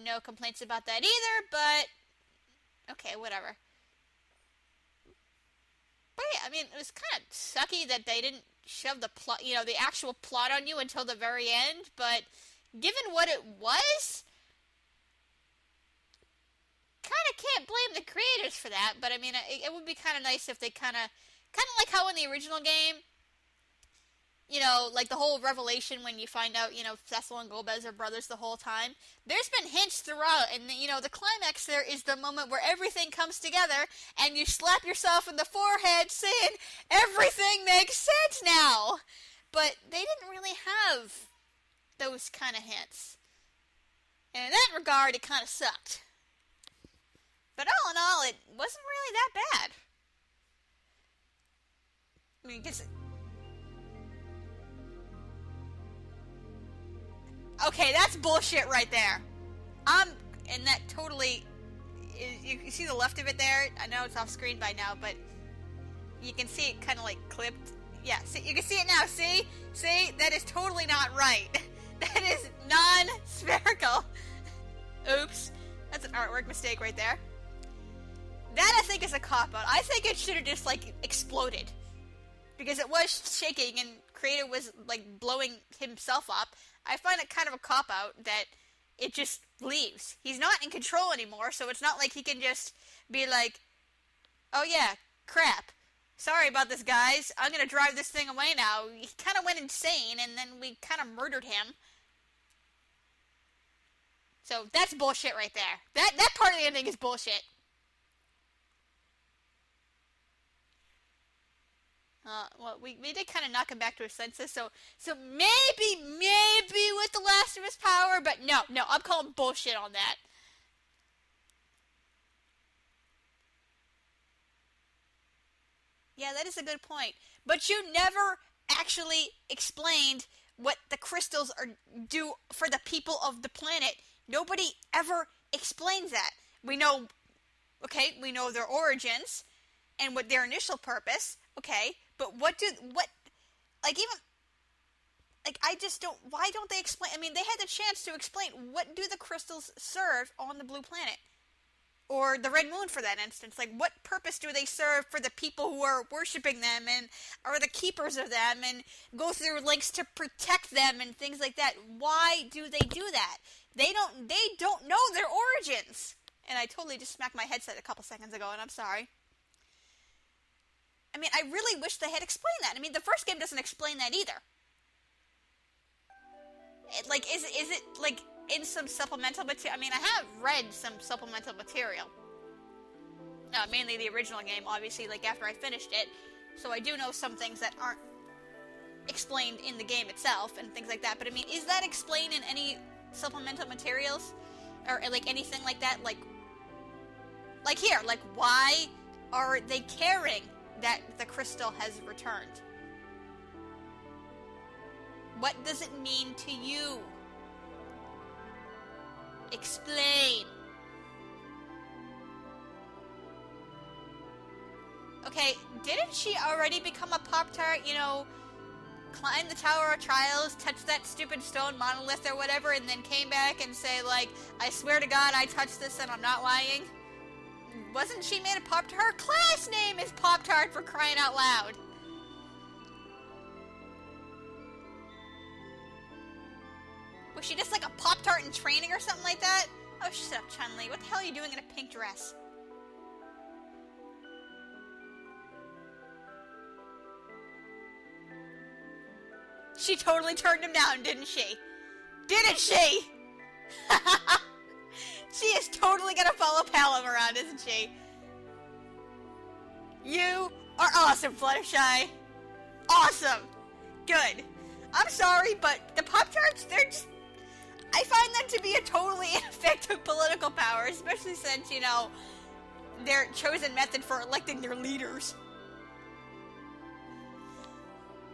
no complaints about that either, but okay, whatever. But yeah, I mean, it was kind of sucky that they didn't shove the plot, the actual plot on you until the very end, but given what it was, kind of can't blame the creators for that, but I mean, it would be kind of nice if they kind of like how in the original game, like the whole revelation when you find out, Cecil and Golbez are brothers the whole time. There's been hints throughout, and the climax there is the moment where everything comes together, and you slap yourself in the forehead saying, everything makes sense now! But they didn't really have those kind of hints. And in that regard, it kind of sucked. But all in all, it wasn't really that bad. I mean, okay, that's bullshit right there. And that totally... You see the left of it there? I know it's off screen by now, but you can see it kind of like clipped. Yeah, see, you can see it now, see? See? That is totally not right. That is non-spherical. Oops. That's an artwork mistake right there. That, I think, is a cop-out. I think it should have just, like, exploded. Because it was shaking and Creator was, like, blowing himself up. I find it kind of a cop-out that it just leaves. He's not in control anymore, so it's not like he can just be like, oh yeah, crap. Sorry about this, guys. I'm gonna drive this thing away now. He kind of went insane, and then we kind of murdered him. So that's bullshit right there. That part of the ending is bullshit. Well, we did kind of knock him back to his senses, so maybe with the last of his power, but no, I'm calling bullshit on that. Yeah, that is a good point. But you never actually explained what the crystals do for the people of the planet. Nobody ever explains that. We know their origins and what their initial purpose, okay, but why don't they explain? I mean, they had the chance to explain, what do the crystals serve on the blue planet? Or the red moon, for that instance. Like, what purpose do they serve for the people who are worshipping them and are the keepers of them and go through lengths to protect them and things like that? Why do they do that? They don't know their origins. And I totally just smacked my headset a couple seconds ago, and I'm sorry. I mean, I really wish they had explained that. I mean, the first game doesn't explain that either. Is it like in some supplemental material? I mean, I have read some supplemental material. Mainly the original game, obviously, like after I finished it. So I do know some things that aren't explained in the game itself and things like that. But I mean, is that explained in any supplemental materials? Or like anything like that? Like here, like why are they caring that the crystal has returned? What does it mean to you? Explain. Okay, didn't she already become a Pop-Tart, climb the Tower of Trials, touch that stupid stone monolith or whatever, and then came back and say, like, I swear to God I touched this and I'm not lying? Wasn't she made a Pop-Tart? Her class name is Pop-Tart, for crying out loud. Was she just like a Pop-Tart in training or something like that? Oh, shut up, Chun-Li. What the hell are you doing in a pink dress? She totally turned him down, didn't she? Didn't she? She is totally gonna follow Palom around, isn't she? You are awesome, Fluttershy. Awesome. Good. I'm sorry, but the Pop-Tarts, they're just... I find them to be a totally ineffective political power, especially since, their chosen method for electing their leaders.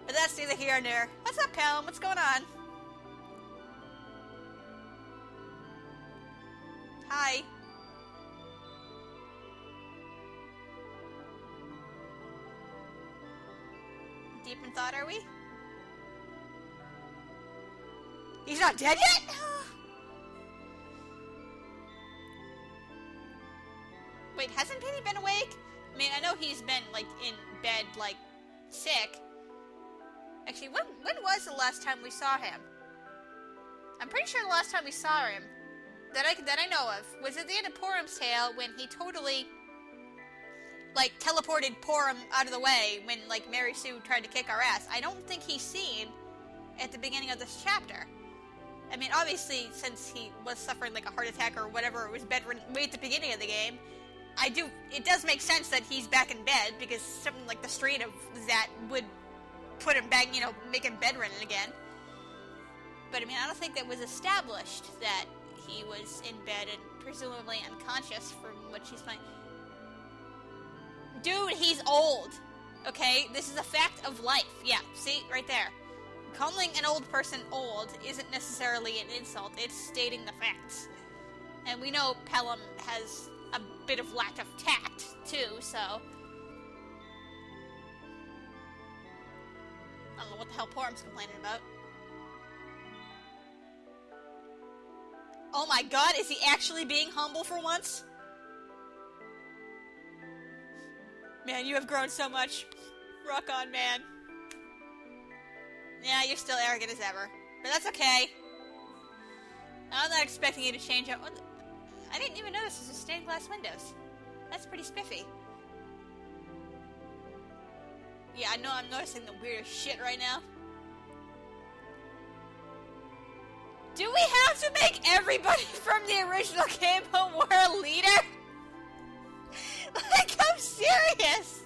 But that's neither here nor there. What's up, Palom? What's going on? Hi. Deep in thought, are we? He's not dead yet? Wait, hasn't Penny been awake? I mean, I know he's been, like, in bed, like, sick. Actually, when was the last time we saw him? I'm pretty sure the last time we saw him, that I know of, was at the end of Porum's Tale when he totally, like, teleported Porum out of the way when, like, Mary Sue tried to kick our ass. I don't think he's seen at the beginning of this chapter. I mean, obviously, since he was suffering, like, a heart attack or whatever, it was bedridden way at the beginning of the game, it does make sense that he's back in bed, because something like the strain of that would put him back, you know, make him bedridden again. But, I mean, I don't think that was established that he was in bed and presumably unconscious from what she's playing. Dude, he's old. Okay? This is a fact of life. Yeah, see? Right there. Calling an old person old isn't necessarily an insult. It's stating the facts. And we know Pelham has a bit of lack of tact, too, so... I don't know what the hell Porum's complaining about. Oh my god, is he actually being humble for once? Man, you have grown so much. Rock on, man. Yeah, you're still arrogant as ever. But that's okay. I'm not expecting you to change up. I didn't even notice there's stained glass windows. That's pretty spiffy. Yeah, I know I'm noticing the weirdest shit right now. Do we have to make everybody from the original game a world leader? Like, I'm serious!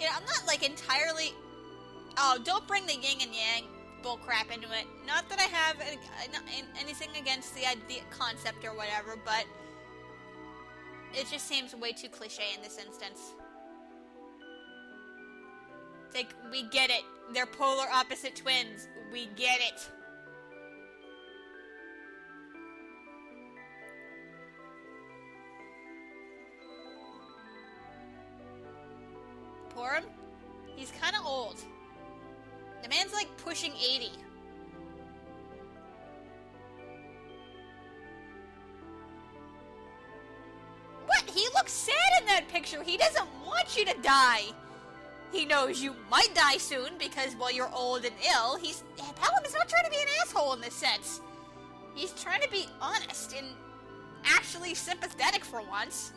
Yeah, I'm not, like, entirely... Oh, don't bring the yin and yang bullcrap into it. Not that I have anything against the concept or whatever, but... It just seems way too cliche in this instance. It's like, we get it. They're polar opposite twins. We get it. Porum? He's kind of old. The man's like pushing 80. What? He looks sad in that picture. He doesn't want you to die. He knows you might die soon because, well, you're old and ill. Pelham is not trying to be an asshole in this sense. He's trying to be honest and actually sympathetic for once.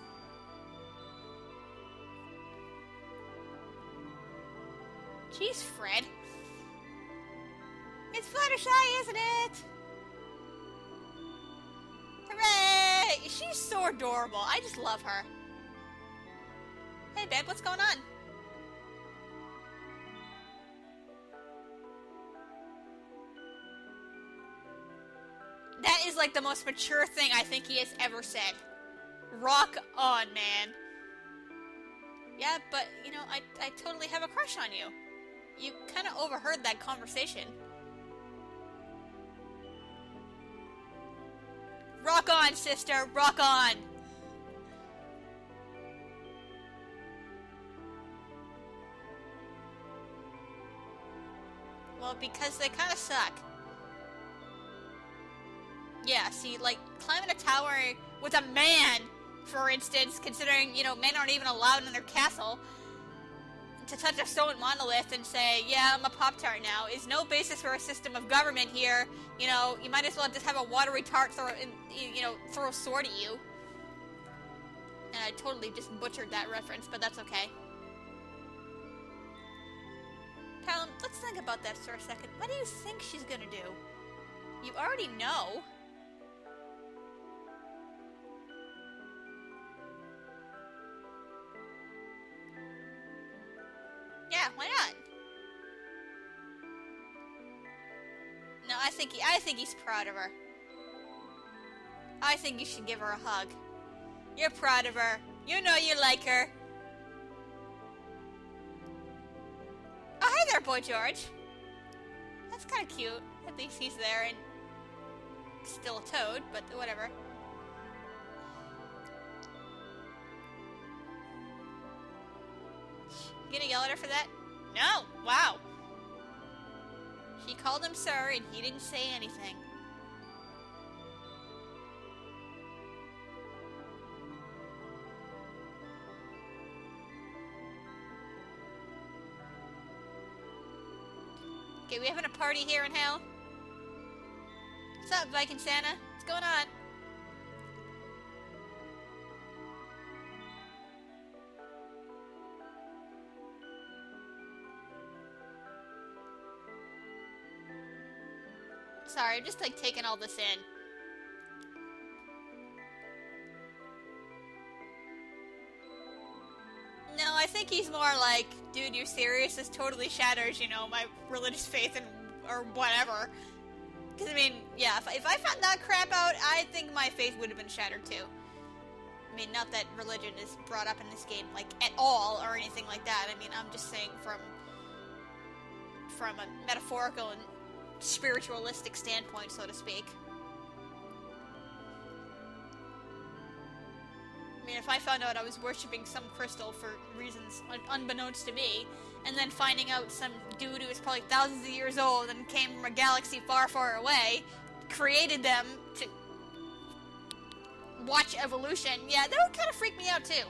Jeez, Fred. It's Fluttershy, isn't it? Hooray! She's so adorable. I just love her. Hey, babe, what's going on? That is like the most mature thing I think he has ever said. Rock on, man. Yeah, but, you know, I totally have a crush on you. You kind of overheard that conversation. Rock on, sister. Rock on. Well, because they kind of suck. Yeah, see, like, climbing a tower with a man, for instance, considering, you know, men aren't even allowed in their castle, to touch a stone monolith and say, yeah, I'm a Pop-Tart now, is no basis for a system of government here. You know, you might as well just have a watery tart throw a sword at you. And I totally just butchered that reference, but that's okay. Pelham, let's think about that for a second. What do you think she's gonna do? You already know. Yeah, why not? No, I think he's proud of her. I think you should give her a hug. You're proud of her. You know you like her. Oh, hi there, Boy George. That's kind of cute. At least he's there and still a toad, but whatever. You gonna yell at her for that? No! Wow! She called him sir, and he didn't say anything. Okay, we having a party here in hell? What's up, Viking Santa? What's going on? Sorry, I'm just like taking all this in. No, I think he's more like, dude, you're serious? This totally shatters, you know, my religious faith and or whatever. Because, I mean, yeah, if I found that crap out, I think my faith would have been shattered too. I mean, not that religion is brought up in this game, like, at all, or anything like that. I mean, I'm just saying from a metaphorical and spiritualistic standpoint, so to speak. I mean, if I found out I was worshipping some crystal for reasons unbeknownst to me, and then finding out some dude who was probably thousands of years old and came from a galaxy far, far away, created them to watch evolution, yeah, that would kind of freak me out too.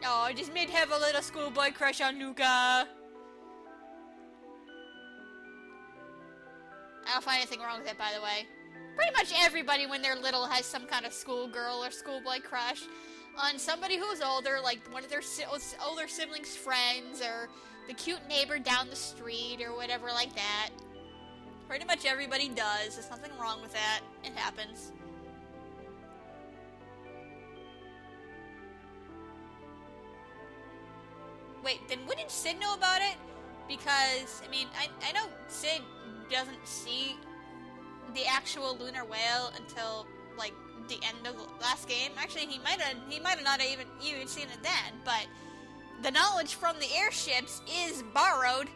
Oh, I just made have a little schoolboy crush on Luca. I don't find anything wrong with it, by the way. Pretty much everybody when they're little has some kind of schoolgirl or schoolboy crush on somebody who's older, like one of their older siblings' friends, or the cute neighbor down the street, or whatever like that. Pretty much everybody does. There's nothing wrong with that. It happens. Wait, then wouldn't Sid know about it? Because, I mean, I know Sid doesn't see the actual lunar whale until, like, the end of the last game. Actually, he might have not even seen it then, but the knowledge from the airships is borrowed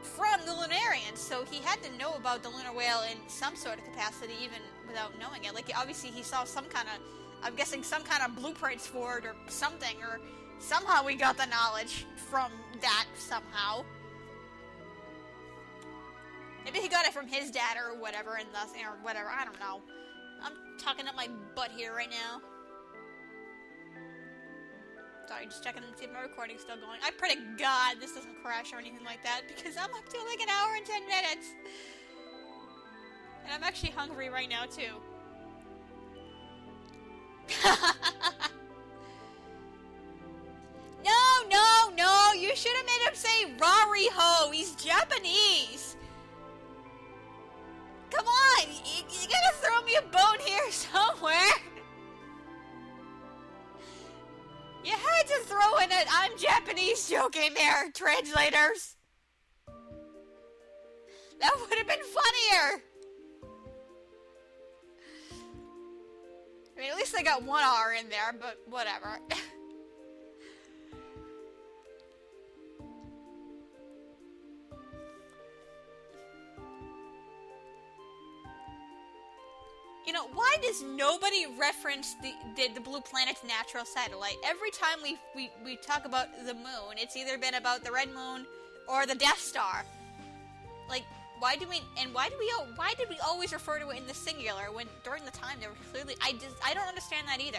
from the Lunarians, so he had to know about the lunar whale in some sort of capacity, even without knowing it. Like, obviously he saw some kind of, I'm guessing some kind of blueprints for it or something, or somehow we got the knowledge from that somehow. Maybe he got it from his dad or whatever, and thus, or whatever, I don't know. I'm talking up my butt here right now. Sorry, just checking to see if my recording's still going. I pray to God this doesn't crash or anything like that, because I'm up to like an hour and 10 minutes. And I'm actually hungry right now, too. No, you should have made him say Rari Ho. He's Japanese. Come on, you gotta throw me a bone here somewhere. You had to throw in an I'm Japanese joke in there, translators. That would have been funnier. I mean, at least I got one R in there, but whatever. You know, why does nobody reference the Blue Planet's natural satellite? Every time we talk about the moon, it's either been about the Red Moon or the Death Star. Like, why did we always refer to it in the singular when during the time there were clearly, I don't understand that either.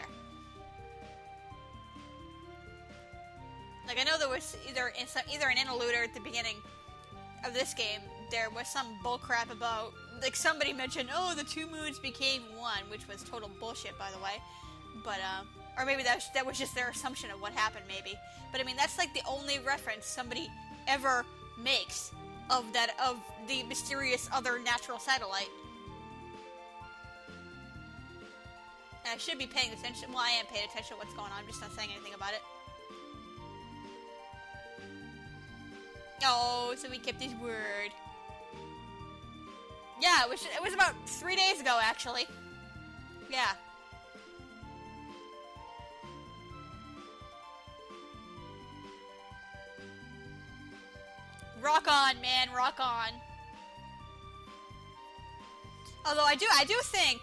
Like, I know there was either an interlude or at the beginning of this game, there was some bullcrap about, like, somebody mentioned, oh, the two moons became one, which was total bullshit, by the way. But, or maybe that was just their assumption of what happened, maybe. But, I mean, that's, like, the only reference somebody ever makes of the mysterious other natural satellite. And I should be paying attention. Well, I am paying attention to what's going on. I'm just not saying anything about it. Oh, so we kept his word. Yeah, it was about 3 days ago, actually. Yeah. Rock on, man, rock on. Although I do think,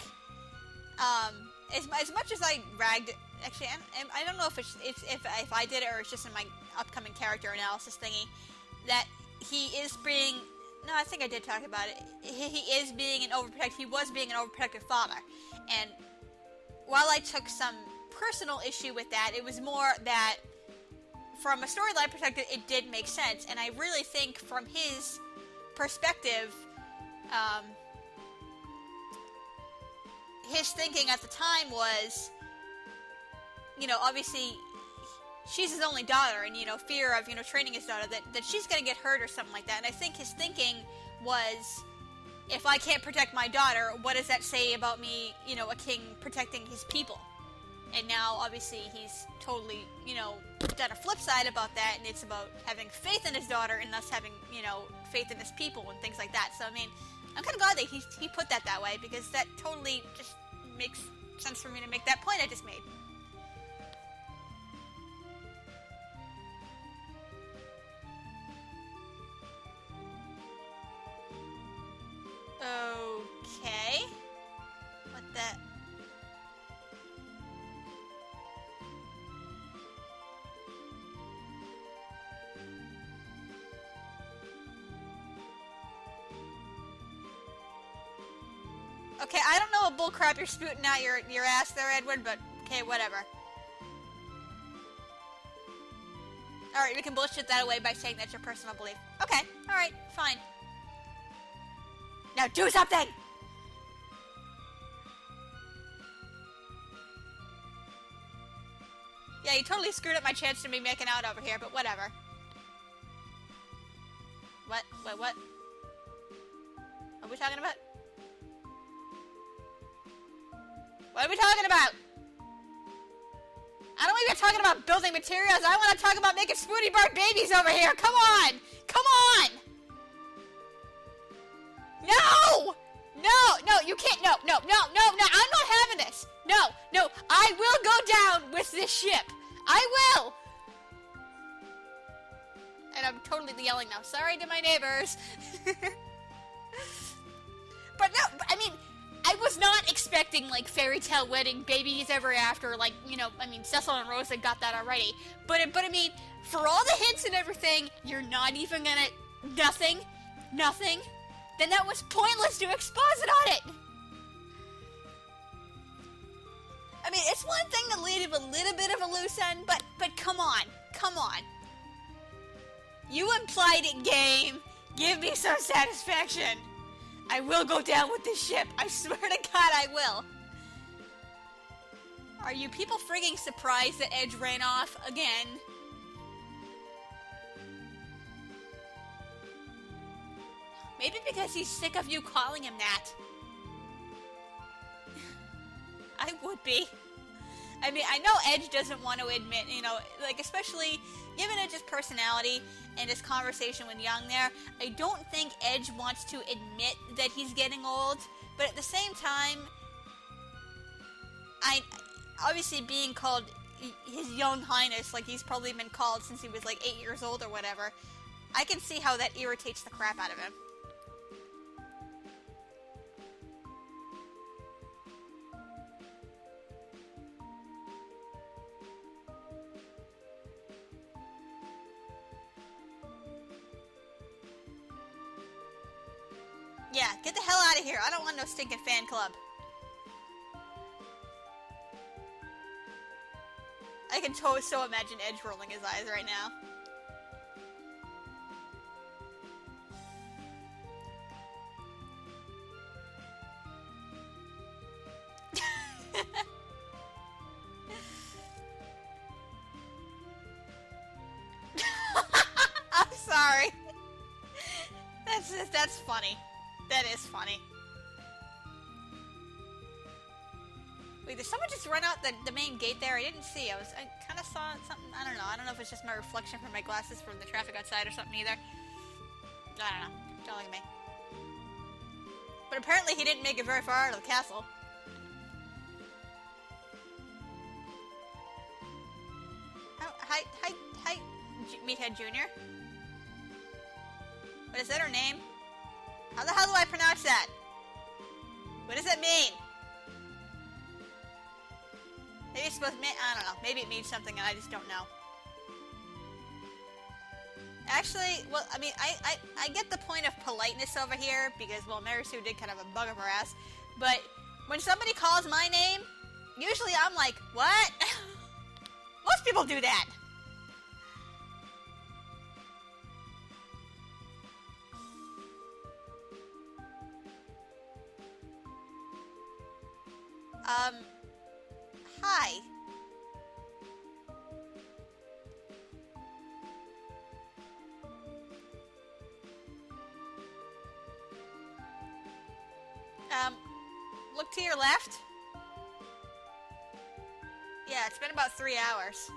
as much as I ragged Actually, I don't know if if I did it or it's just in my upcoming character analysis thingy, that he is being... No, I think I did talk about it. He is being an overprotective... He was being an overprotective father. And while I took some personal issue with that, it was more that from a storyline perspective, it did make sense. And I really think from his perspective, his thinking at the time was, you know, obviously she's his only daughter, and, you know, fear of, you know, training his daughter, that she's gonna get hurt or something like that. And I think his thinking was, if I can't protect my daughter, what does that say about me, you know, a king protecting his people? And now, obviously, he's totally, you know, done a flip side about that, and it's about having faith in his daughter and thus having, you know, faith in his people and things like that. So, I mean, I'm kind of glad that he put that way, because that totally just makes sense for me to make that point I just made. Okay. What the... Okay, I don't know what bullcrap you're spooting out your ass there, Edward, but okay, whatever. Alright, we can bullshit that away by saying that's your personal belief. Okay, alright, fine. Now do something! Yeah, you totally screwed up my chance to be making out over here, but whatever. What? Wait, what? What are we talking about? What are we talking about? I don't want to be talking about building materials. I want to talk about making Spooty Bird babies over here. Come on! Come on! No! No, you can't. No, I'm not having this. No, I will go down with this ship. I will. And I'm totally yelling now. Sorry to my neighbors. But no, I mean, I was not expecting, like, fairy tale wedding, babies ever after, like, you know, I mean, Cecil and Rosa got that already. But I mean, for all the hints and everything, you're not even gonna, nothing, then that was pointless to exposit on it! I mean, it's one thing to leave a little bit of a loose end, but come on. You implied it, game. Give me some satisfaction. I will go down with this ship. I swear to God I will. Are you people frigging surprised that Edge ran off again? Maybe because he's sick of you calling him that. I would be. I mean, I know Edge doesn't want to admit, you know, like, especially given Edge's personality and his conversation with Young there, I don't think Edge wants to admit that he's getting old, but at the same time, obviously being called His Young Highness, like he's probably been called since he was like 8 years old or whatever, I can see how that irritates the crap out of him. Yeah, get the hell out of here. I don't want no stinking fan club. I can so imagine Edge rolling his eyes right now. I'm sorry. That's funny. That is funny. Wait, did someone just run out the main gate there? I didn't see. I kind of saw something. I don't know. I don't know if it's just my reflection from my glasses from the traffic outside or something either. I don't know. Don't look at me. But apparently he didn't make it very far out of the castle. Oh, hi, Meathead Jr. What is that her name? How the hell do I pronounce that? What does that mean? Maybe supposed to mean? I don't know. Maybe it means something and I just don't know. Actually, well, I mean, I get the point of politeness over here because, well, Mary Sue did kind of a bug of her ass. But when somebody calls my name, usually I'm like, what? Most people do that. Hi. Look to your left. Yeah, it's been about 3 hours.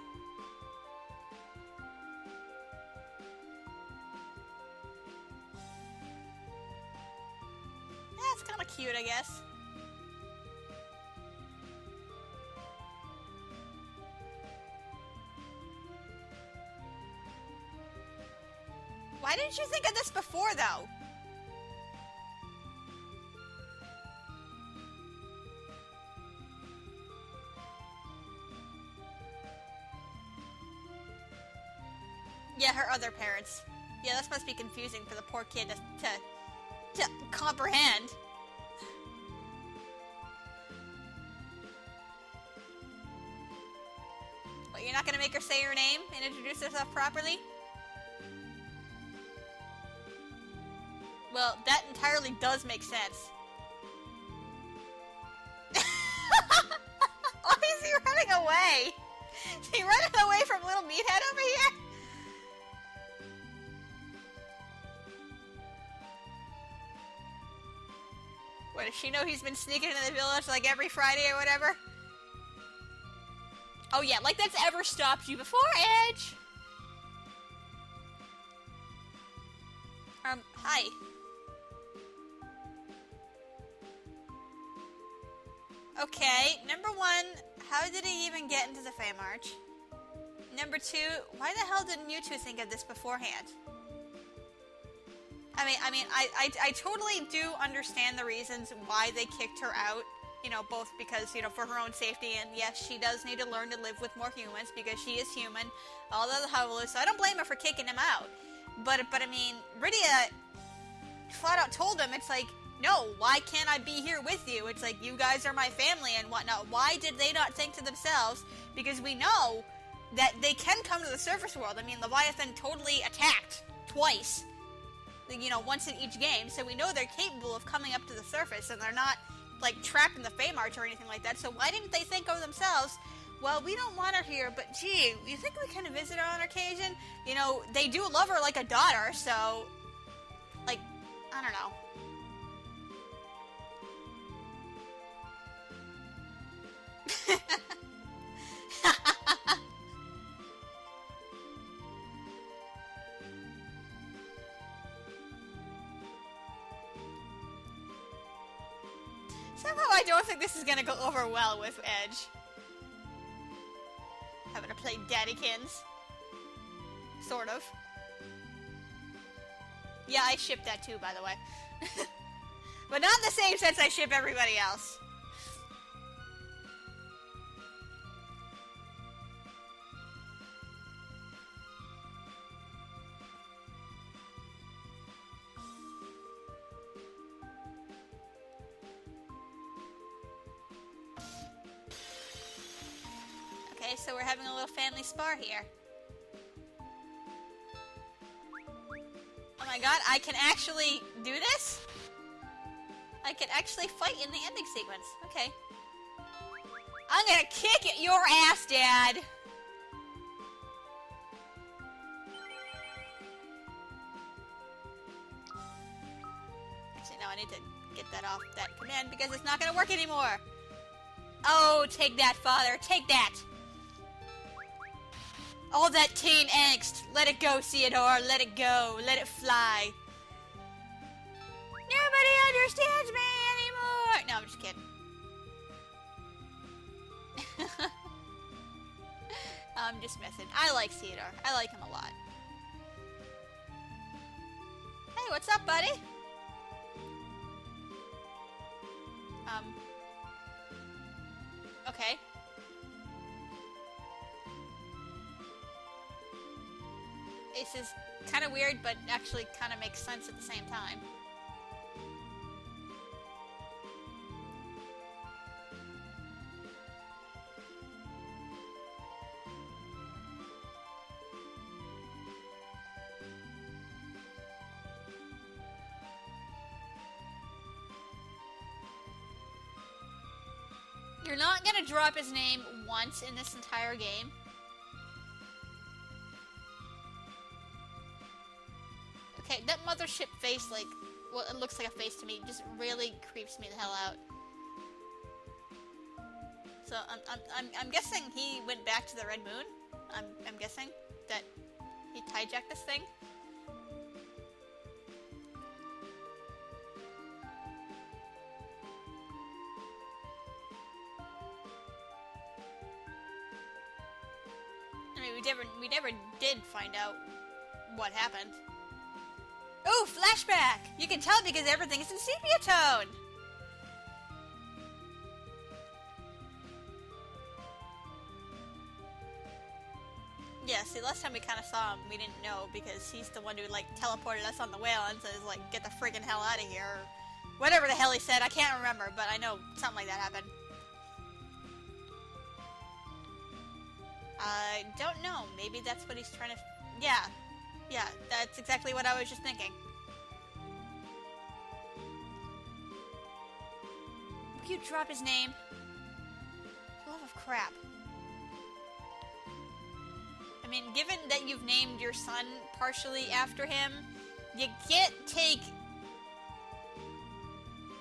Yeah, it's kind of cute, I guess. Why didn't you think of this before, though? Yeah, her other parents. Yeah, this must be confusing for the poor kid to comprehend. What, you're not gonna make her say her name and introduce herself properly? Well, that entirely does make sense. Why is he running away? Is he running away from Little Meathead over here? What, does she know he's been sneaking into the village like every Friday or whatever? Oh yeah, like that's ever stopped you before, Edge! Hi. Okay, number one, how did he even get into the Feymarch? Number two, why the hell didn't you two think of this beforehand? I totally do understand the reasons why they kicked her out. You know, both because, you know, for her own safety, and yes, she does need to learn to live with more humans because she is human, although the Fabul, so I don't blame her for kicking him out. But I mean, Rydia flat out told him, it's like, no, why can't I be here with you? It's like, you guys are my family and whatnot. Why did they not think to themselves? Because we know that they can come to the surface world. I mean, Leviathan totally attacked twice, you know, once in each game, so we know they're capable of coming up to the surface, and they're not, like, trapped in the Feymarch or anything like that, so why didn't they think of themselves, well, we don't want her here, but gee, you think we can visit her on occasion? You know, they do love her like a daughter, so, like, I don't know. Somehow I don't think this is gonna go over well with Edge. Having to play Daddykins. Sort of. Yeah, I ship that too, by the way. But not in the same sense I ship everybody else. Okay, so we're having a little family spar here. Oh my god, I can actually do this? I can actually fight in the ending sequence. Okay. I'm gonna kick your ass, Dad! Actually, no, I need to get that off that command because it's not gonna work anymore. Oh, take that, Father. Take that! All that teen angst. Let it go, Theodore. Let it go. Let it fly. Nobody understands me anymore. No, I'm just kidding. I'm just messing. I like Theodore. I like him a lot. Hey, what's up, buddy? Okay. This is kind of weird, but actually kind of makes sense at the same time. You're not gonna drop his name once in this entire game. Okay, that mothership face, like, well, it looks like a face to me, just really creeps me the hell out. So I'm guessing he went back to the Red Moon. I'm guessing that he hijacked this thing. I mean, we never did find out what happened. Oh, flashback! You can tell because everything's in sepia tone! Yeah, see, last time we kind of saw him, we didn't know because he's the one who, like, teleported us on the whale and says, like, get the friggin' hell out of here, or whatever the hell he said. I can't remember, but I know something like that happened. I don't know. Maybe that's what he's trying to... Yeah, that's exactly what I was just thinking. Will you drop his name? For the love of crap. I mean, given that you've named your son partially after him, you can't take...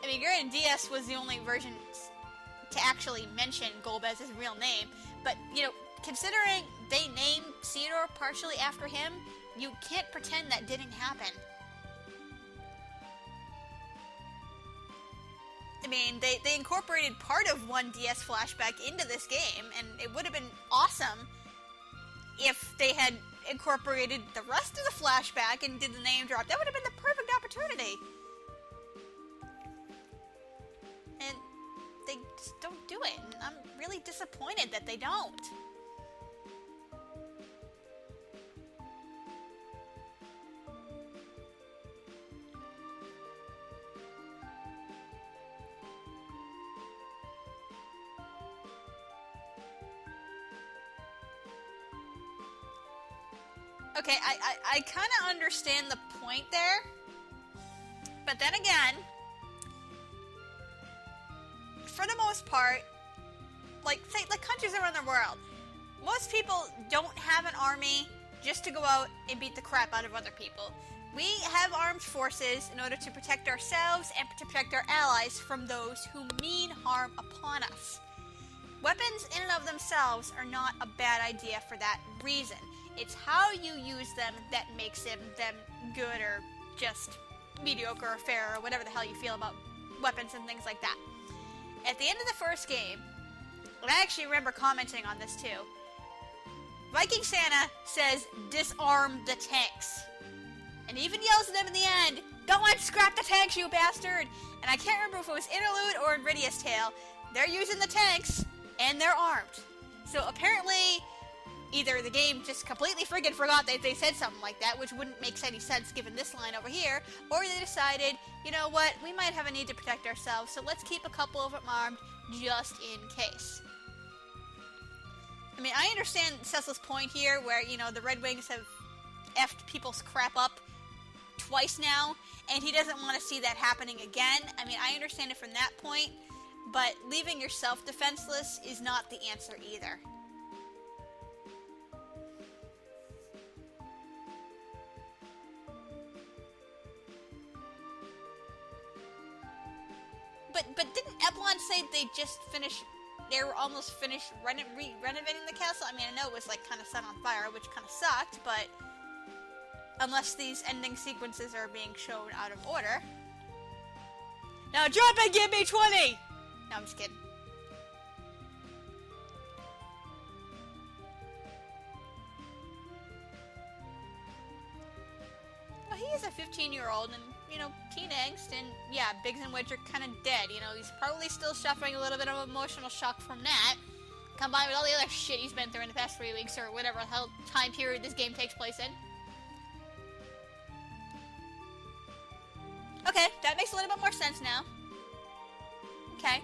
I mean, granted, DS was the only version to actually mention Golbez's real name, but, you know, considering they named Theodore partially after him, you can't pretend that didn't happen. I mean, they incorporated part of one DS flashback into this game, and it would have been awesome if they had incorporated the rest of the flashback and did the name drop. That would have been the perfect opportunity. And they just don't do it, and I'm really disappointed that they don't. Okay, I kind of understand the point there, but then again, for the most part, like countries around the world, most people don't have an army just to go out and beat the crap out of other people. We have armed forces in order to protect ourselves and to protect our allies from those who mean harm upon us. Weapons in and of themselves are not a bad idea for that reason. It's how you use them that makes them good or just mediocre or fair or whatever the hell you feel about weapons and things like that. At the end of the first game, and I actually remember commenting on this too, Viking Santa says, disarm the tanks. And he even yells at them in the end, go on, scrap the tanks, you bastard! And I can't remember if it was Interlude or in Rydia's Tale. They're using the tanks, and they're armed. So apparently, either the game just completely friggin' forgot that they said something like that, which wouldn't make any sense given this line over here, or they decided, you know what, we might have a need to protect ourselves, so let's keep a couple of them armed just in case. I mean, I understand Cecil's point here, where, you know, the Red Wings have effed people's crap up twice now, and he doesn't want to see that happening again. I mean, I understand it from that point, but leaving yourself defenseless is not the answer either. But didn't Eplon say they just finished, they were almost finished renovating the castle? I mean, I know it was like kind of set on fire, which kind of sucked, but unless these ending sequences are being shown out of order. Now drop and give me 20! No, I'm just kidding. Well, he is a 15-year-old, and, you know, teen angst, and yeah, Biggs and Wedge are kind of dead. You know, he's probably still suffering a little bit of emotional shock from that, combined with all the other shit he's been through in the past 3 weeks, or whatever the hell time period this game takes place in. Okay, that makes a little bit more sense now. Okay.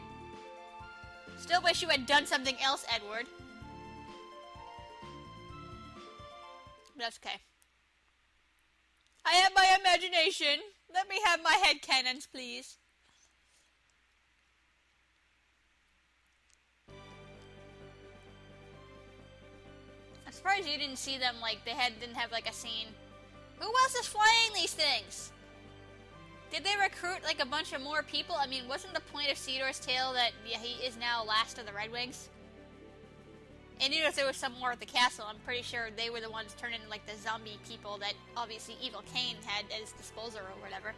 Still wish you had done something else, Edward. But that's okay. I have my imagination. Let me have my headcanons, please. I'm surprised you didn't see them, like, didn't have, like, a scene. Who else is flying these things? Did they recruit, like, a bunch of more people? I mean, wasn't the point of Theodore's tale that, yeah, he is now last of the Red Wings? And even if there was some more at the castle, I'm pretty sure they were the ones turning into, like, the zombie people that, obviously, Evil Cain had at his disposal or whatever.